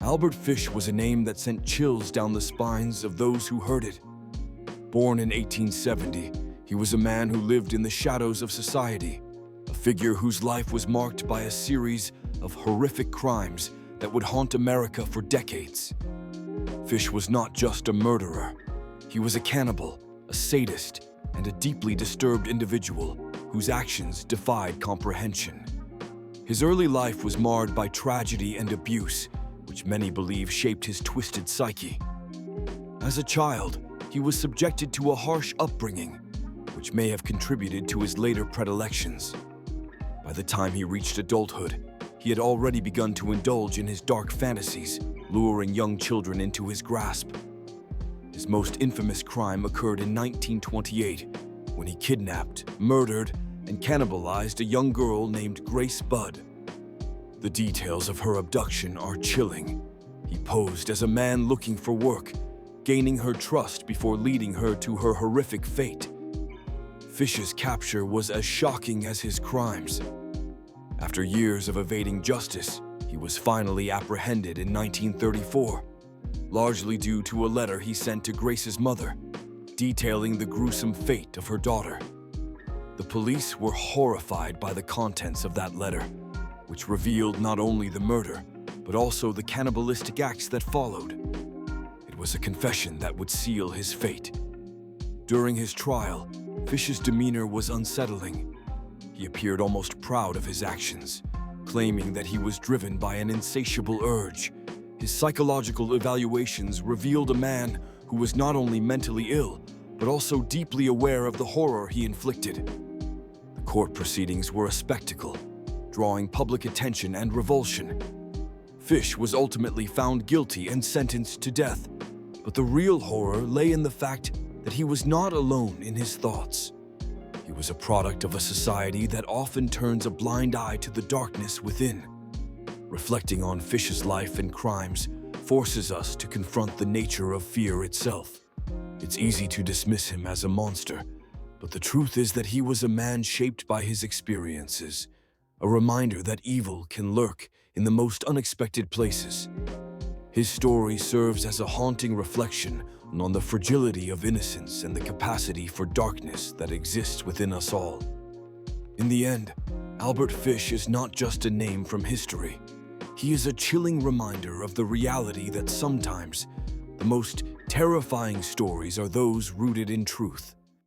Albert Fish was a name that sent chills down the spines of those who heard it. Born in 1870, he was a man who lived in the shadows of society, a figure whose life was marked by a series of horrific crimes that would haunt America for decades. Fish was not just a murderer. He was a cannibal, a sadist, and a deeply disturbed individual whose actions defied comprehension. His early life was marred by tragedy and abuse, which many believe shaped his twisted psyche. As a child, he was subjected to a harsh upbringing, which may have contributed to his later predilections. By the time he reached adulthood, he had already begun to indulge in his dark fantasies, luring young children into his grasp. His most infamous crime occurred in 1928, when he kidnapped, murdered, and cannibalized a young girl named Grace Budd. The details of her abduction are chilling. He posed as a man looking for work, gaining her trust before leading her to her horrific fate. Fish's capture was as shocking as his crimes. After years of evading justice, he was finally apprehended in 1934, largely due to a letter he sent to Grace's mother, detailing the gruesome fate of her daughter. The police were horrified by the contents of that letter, which revealed not only the murder, but also the cannibalistic acts that followed. It was a confession that would seal his fate. During his trial, Fish's demeanor was unsettling. He appeared almost proud of his actions, claiming that he was driven by an insatiable urge. His psychological evaluations revealed a man who was not only mentally ill, but also deeply aware of the horror he inflicted. The court proceedings were a spectacle, drawing public attention and revulsion. Fish was ultimately found guilty and sentenced to death, but the real horror lay in the fact that he was not alone in his thoughts. He was a product of a society that often turns a blind eye to the darkness within. Reflecting on Fish's life and crimes forces us to confront the nature of fear itself. It's easy to dismiss him as a monster, but the truth is that he was a man shaped by his experiences, a reminder that evil can lurk in the most unexpected places. His story serves as a haunting reflection on the fragility of innocence and the capacity for darkness that exists within us all. In the end, Albert Fish is not just a name from history. He is a chilling reminder of the reality that sometimes the most terrifying stories are those rooted in truth.